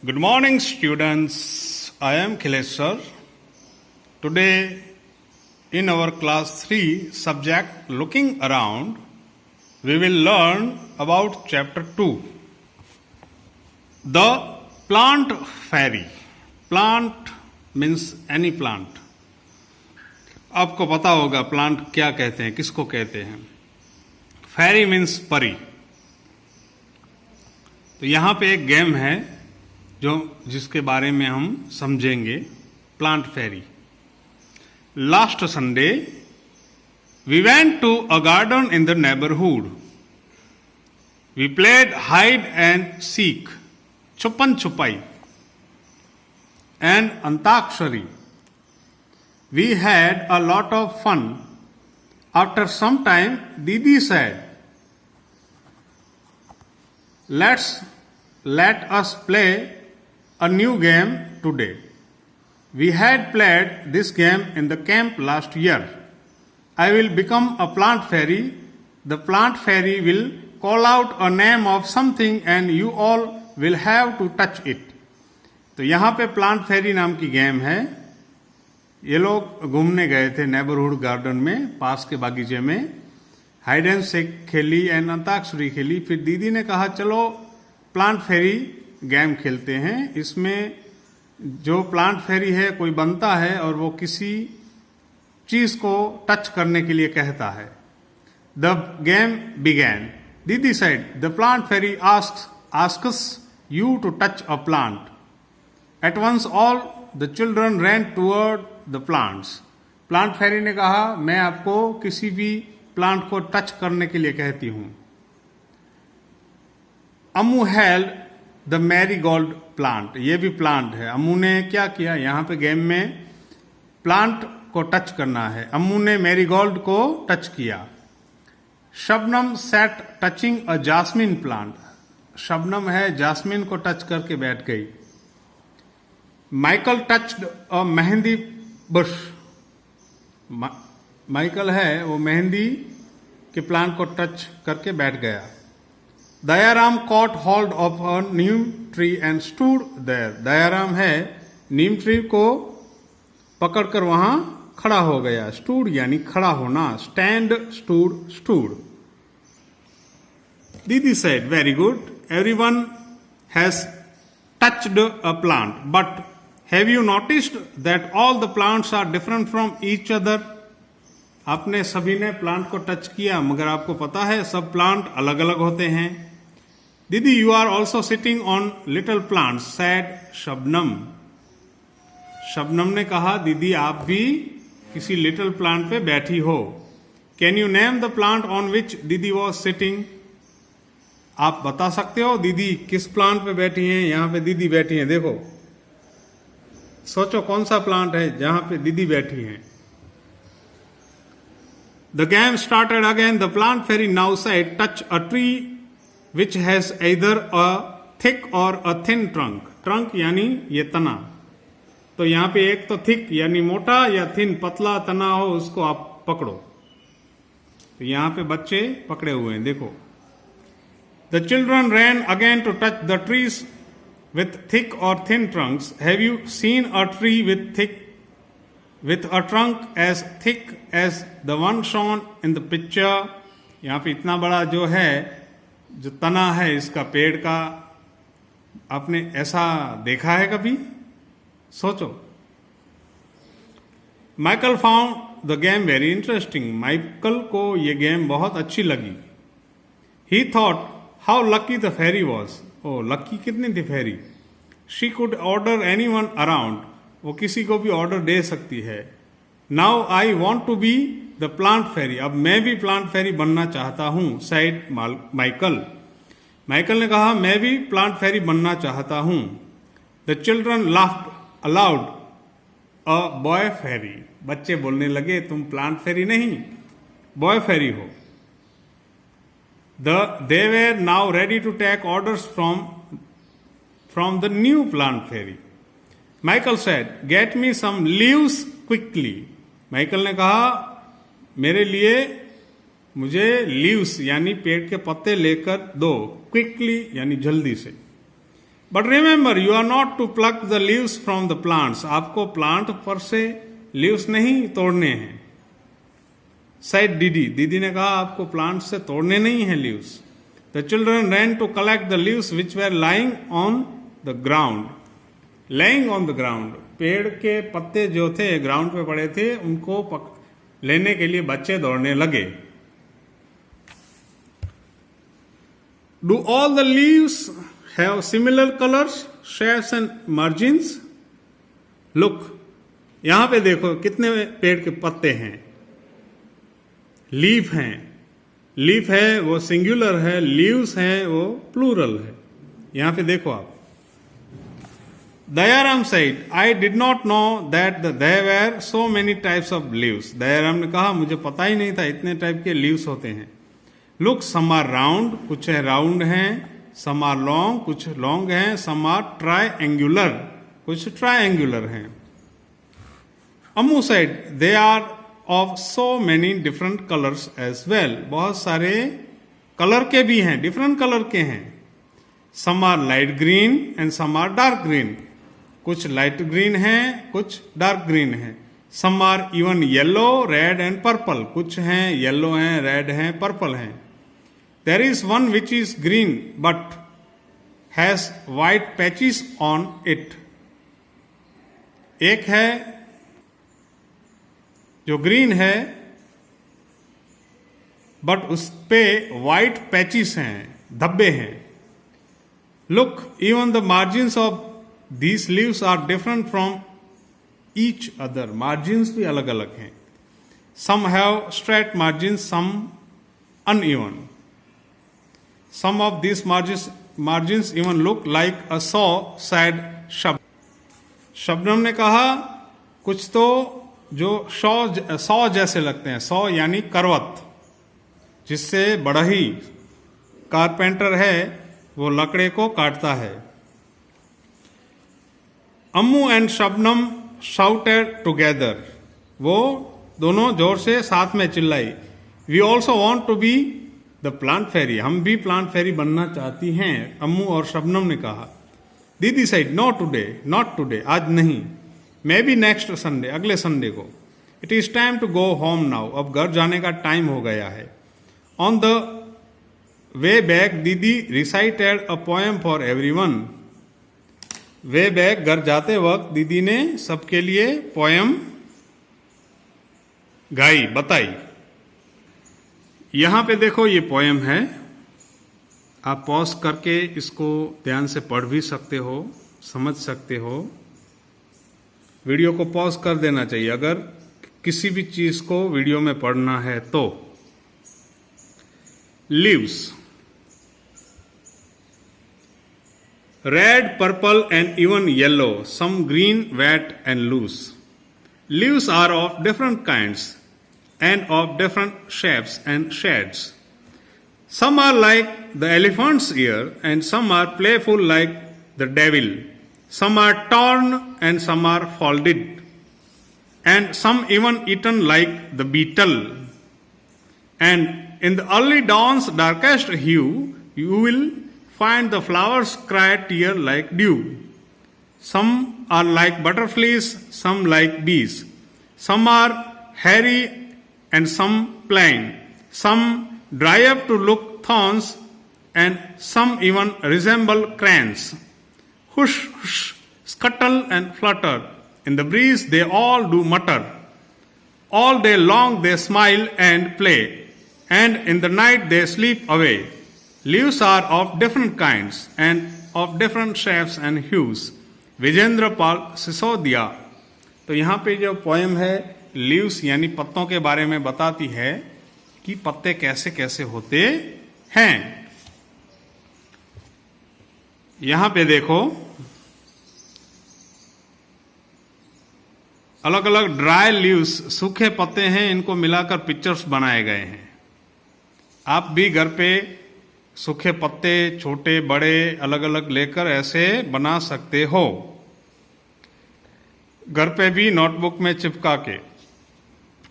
Good morning, students. I am Khilesh sir. Today, in our class 3 subject Looking Around, we will learn about chapter 2. The plant fairy. Plant means any plant. आपको पता होगा plant क्या कहते हैं, किसको कहते हैं. फैरी मीन्स परी. तो यहां पे एक गेम है जिसके बारे में हम समझेंगे. Plant fairy. Last Sunday we went to a garden in the neighbourhood. We played hide and seek, छुपन छुपाई, and antakshari. We had a lot of fun. After some time दीदी said, let us play a new game today. We had played this game in the camp last year. I will become a plant fairy. The plant fairy will call out a name of something and you all will have to touch it. तो यहाँ पे plant फेरी नाम की game है. ये लोग घूमने गए थे नेबरहुड गार्डन में, पास के बागीचे में. हाइड एंड सीक खेली एंड अंताक्षरी खेली. फिर दीदी ने कहा चलो प्लांट फेरी गेम खेलते हैं. इसमें जो प्लांट फेरी है कोई बनता है और वो किसी चीज को टच करने के लिए कहता है. The game began. दीदी said, the plant fairy asks you to touch a plant. At once all the children ran toward the plants. Plant fairy ने कहा मैं आपको किसी भी प्लांट को टच करने के लिए कहती हूं. अम्मू हेल्ड द मैरीगोल्ड प्लांट. ये भी प्लांट है. अम्मू ने क्या किया, यहां पे गेम में प्लांट को टच करना है. अम्मू ने मैरीगोल्ड को टच किया. शबनम सेट टचिंग अ जास्मिन प्लांट. शबनम है, जास्मिन को टच करके बैठ गई. माइकल टच्ड अ मेहंदी बुश. माइकल है वो मेहंदी के प्लांट को टच करके बैठ गया. Dayaram caught hold of a neem tree and stood there. Dayaram है, नीम ट्री को पकड़कर वहां खड़ा हो गया. स्टूड यानी खड़ा होना. Stand, stood, stood. दीदी said, very good. Everyone has touched a plant, but have you noticed that all the plants are different from each other? आपने सभी ने प्लांट को टच किया, मगर आपको पता है सब प्लांट अलग अलग होते हैं. दीदी you are also sitting on little plants said Shabnam. Shabnam ने कहा दीदी आप भी किसी लिटिल प्लांट पे बैठी हो. Can you name the plant on which दीदी वॉज सिटिंग. आप बता सकते हो दीदी किस प्लांट पे बैठी हैं. यहां पे दीदी बैठी हैं, देखो. सोचो कौन सा प्लांट है जहां पे दीदी बैठी हैं. The game started again. The plant fairy now said, touch a tree which has either a thick or a thin trunk. Trunk यानी ये तना. तो यहाँ पे एक तो thick यानी मोटा या thin पतला तना हो, उसको आप पकड़ो. तो यहाँ पे बच्चे पकड़े हुए हैं, देखो. The children ran again to touch the trees with thick or thin trunks. Have you seen a tree with a trunk as thick as the one shown in the picture? यहाँ पे इतना बड़ा जो है, जो तना है इसका पेड़ का, आपने ऐसा देखा है कभी? सोचो. Michael found the game very interesting. Michael को ये गेम बहुत अच्छी लगी. He thought how lucky the fairy was. Oh lucky कितनी थी fairy. She could order anyone around. वो किसी को भी ऑर्डर दे सकती है. Now I want to be the plant fairy. अब मैं भी प्लांट फेरी बनना चाहता हूं. Said Michael. माइकल ने कहा मैं भी प्लांट फेरी बनना चाहता हूं. The children laughed aloud. A boy fairy. बच्चे बोलने लगे तुम प्लांट फेरी नहीं, बॉय फेरी हो. They were now ready to take orders from the new plant fairy. Michael said, get me some leaves quickly. Michael ने कहा मेरे लिए मुझे लीव्स यानी पेड़ के पत्ते लेकर दो. क्विकली यानी जल्दी से. But remember you are not to pluck the leaves from the plants, आपको प्लांट पर से लीव्स नहीं तोड़ने हैं। said दीदी, दीदी ने कहा आपको प्लांट से तोड़ने नहीं है leaves. The children ran to collect the leaves which were lying on the ground. Lying on the ground, पेड़ के पत्ते जो थे ग्राउंड पे पड़े थे उनको लेने के लिए बच्चे दौड़ने लगे। Do all the leaves have similar colours, shapes and margins? Look, यहां पे देखो कितने पेड़ के पत्ते हैं। लीफ हैं, लीफ है वो सिंगुलर है, लीव्स हैं वो प्लूरल है। यहां पे देखो आप। Dayaram said, I did not know that there were so many types of leaves. Dayaram ने कहा मुझे पता ही नहीं था इतने टाइप के लीव्स होते हैं। Look, some are round, कुछ है राउंड हैं, some are long, कुछ लॉन्ग हैं, some are triangular, कुछ ट्रायंगुलर हैं। अम्मू said, they are of so many different colors as well. बहुत सारे कलर के भी हैं, डिफरेंट कलर के हैं। Some are light green and some are dark green. कुछ लाइट ग्रीन है, कुछ डार्क ग्रीन है। Some are even yellow, red and purple, कुछ हैं येलो हैं, रेड हैं, पर्पल हैं। There is one which is green but has white patches on it. एक है जो ग्रीन है बट उस पे वाइट पैचेस हैं, धब्बे हैं। Look, even the margins of These leaves are different from each other. Margins भी अलग अलग हैं। Some have straight margins, some uneven. Some of these margins even look like a saw, said Shabnam ने कहा कुछ तो जो सौ जैसे लगते हैं। सौ यानी करवत, जिससे बढ़ई कारपेंटर है वो लकड़े को काटता है। Ammu and Shabnam shouted together, वो दोनों जोर से साथ में चिल्लाई। We also want to be the plant fairy, हम भी प्लांट फेरी बनना चाहती हैं, अम्मू और शबनम ने कहा। दीदी said, no today, not today, आज नहीं, मे बी नेक्स्ट संडे, अगले संडे को। It is time to go home now, अब घर जाने का टाइम हो गया है। ऑन द वे बैक दीदी recited a poem for everyone. Way back, घर जाते वक्त दीदी ने सबके लिए पोएम गाई, बताई। यहां पे देखो ये पोएम है, आप पॉज करके इसको ध्यान से पढ़ भी सकते हो, समझ सकते हो। वीडियो को पॉज कर देना चाहिए अगर किसी भी चीज को वीडियो में पढ़ना है तो। Leaves, red, purple and even yellow, some green, wet and loose. Leaves are of different kinds and of different shapes and shades. Some are like the elephant's ear and some are playful like the devil. Some are torn and some are folded and some even eaten like the beetle. And in the early dawn's darkest hue, you will find the flowers cry tear like dew. Some are like butterflies, some like bees. Some are hairy and some plain. Some dry up to look thorns and some even resemble cranes. Hush, hush, scuttle and flutter. In the breeze they all do mutter. All day long they smile and play, and in the night they sleep away. Leaves are of different kinds and of different shapes and hues. Vijender Pal Sisodia. तो यहाँ पे जो poem है leaves यानी पत्तों के बारे में बताती है कि पत्ते कैसे कैसे होते हैं। यहां पे देखो अलग अलग ड्राई लीव्स, सूखे पत्ते हैं, इनको मिलाकर पिक्चर्स बनाए गए हैं। आप भी घर पे सूखे पत्ते छोटे बड़े अलग अलग लेकर ऐसे बना सकते हो। घर पे भी नोटबुक में चिपका के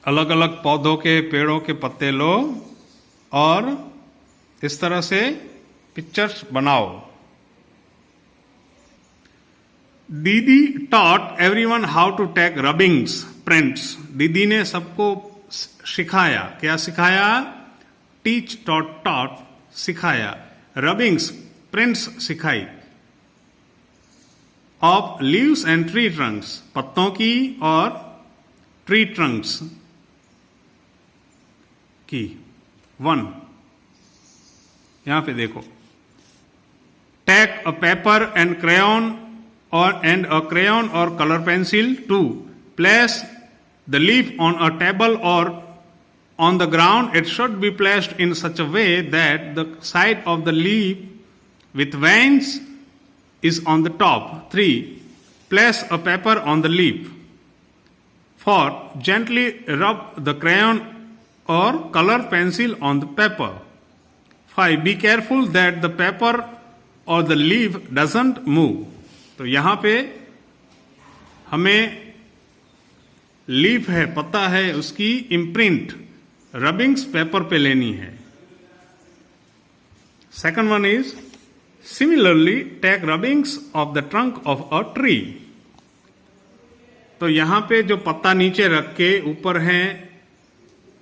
अलग अलग पौधों के पेड़ों के पत्ते लो और इस तरह से पिक्चर्स बनाओ। दीदी taught everyone how to take rubbings prints. दीदी ने सबको सिखाया। क्या सिखाया? टीच, टॉट, टॉट सिखाया, रबिंग्स प्रिंट्स सिखाई, of leaves and tree Trunks पत्तों की और ट्री ट्रंक्स की। 1 यहां पे देखो, take a paper and crayon और colour pencil. 2 place the leaf on a table और on the ground. It should be placed in such a way that the side of the leaf with veins is on the top. 3 place a paper on the leaf. 4 gently rub the crayon or color pencil on the paper. 5 be careful that the paper or the leaf doesn't move. तो यहां पे हमें leaf है, पत्ता है, उसकी imprint रबिंग्स paper पे लेनी है। Second one is similarly take rubbings of the trunk of a tree. तो यहां पे जो पत्ता नीचे रख के ऊपर है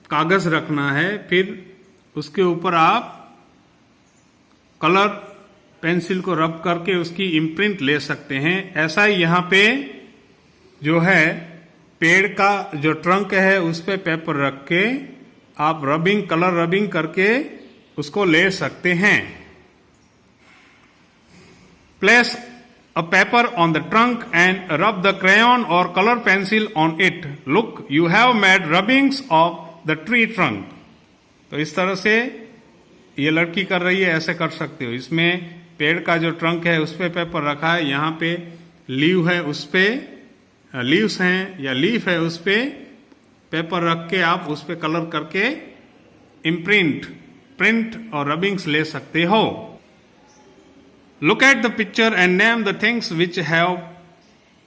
कागज रखना है, फिर उसके ऊपर आप कलर पेंसिल को रब करके उसकी इम्प्रिंट ले सकते हैं। ऐसा ही यहां पे जो है पेड़ का जो ट्रंक है उस पे पेपर रख के आप रबिंग, कलर रबिंग करके उसको ले सकते हैं। Place a paper on the trunk and rub the crayon और colour pencil on it. Look you have made rubbings of the tree trunk. तो इस तरह से ये लड़की कर रही है, ऐसे कर सकते हो। इसमें पेड़ का जो ट्रंक है उस पे पेपर रखा है, यहाँ पे लीव है, उस पे लीव्स हैं या लीफ है, उस पे पेपर रख के आप उस पे कलर करके इम्प्रिंट, प्रिंट और रबिंग्स ले सकते हो। Look at the picture and name the things which have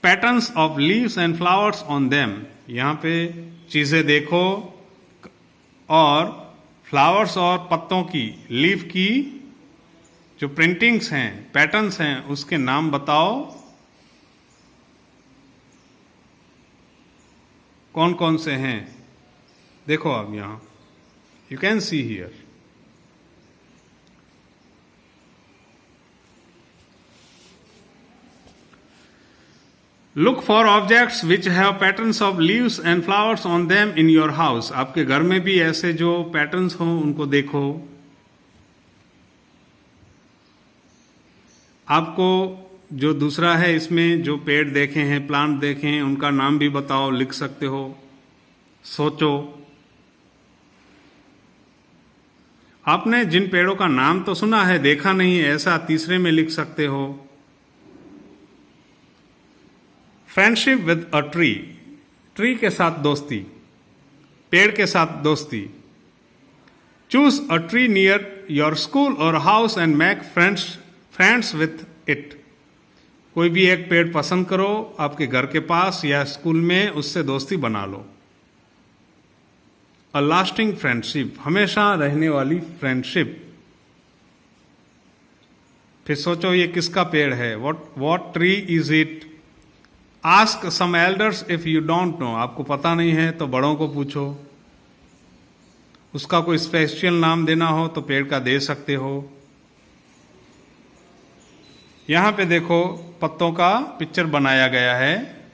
patterns of leaves and flowers on them. यहां पे चीजें देखो और फ्लावर्स और पत्तों की, लीफ की जो प्रिंटिंग्स हैं, पैटर्न्स हैं, उसके नाम बताओ। कौन कौन से हैं देखो अब यहां, you can see here. Look for objects which have patterns of leaves and flowers on them in your house. आपके घर में भी ऐसे जो पैटर्न्स हों उनको देखो। आपको जो दूसरा है इसमें जो पेड़ देखे हैं, प्लांट देखे हैं, उनका नाम भी बताओ, लिख सकते हो। सोचो, आपने जिन पेड़ों का नाम तो सुना है, देखा नहीं है, ऐसा तीसरे में लिख सकते हो। Friendship with a tree, tree के साथ दोस्ती, पेड़ के साथ दोस्ती। Choose a tree near your school और house and make friends with it. कोई भी एक पेड़ पसंद करो आपके घर के पास या स्कूल में, उससे दोस्ती बना लो। अ लास्टिंग फ्रेंडशिप, हमेशा रहने वाली फ्रेंडशिप। फिर सोचो ये किसका पेड़ है, what tree is it. Ask some elders if you don't know, आपको पता नहीं है तो बड़ों को पूछो। उसका कोई स्पेशल नाम देना हो तो पेड़ का दे सकते हो। यहां पे देखो पत्तों का पिक्चर बनाया गया है।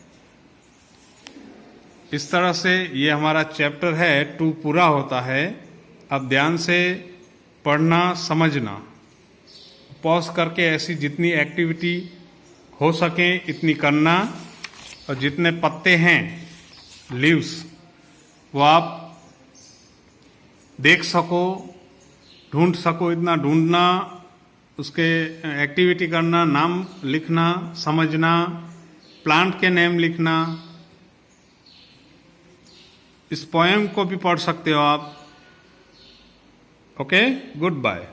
इस तरह से ये हमारा चैप्टर है 2 पूरा होता है। अब ध्यान से पढ़ना, समझना, पॉज करके ऐसी जितनी एक्टिविटी हो सके इतनी करना, और जितने पत्ते हैं, लीव्स, वो आप देख सको, ढूंढ सको, इतना ढूंढना, उसके एक्टिविटी करना, नाम लिखना, समझना, प्लांट के नेम लिखना। इस पोएम को भी पढ़ सकते हो आप। Okay, good bye.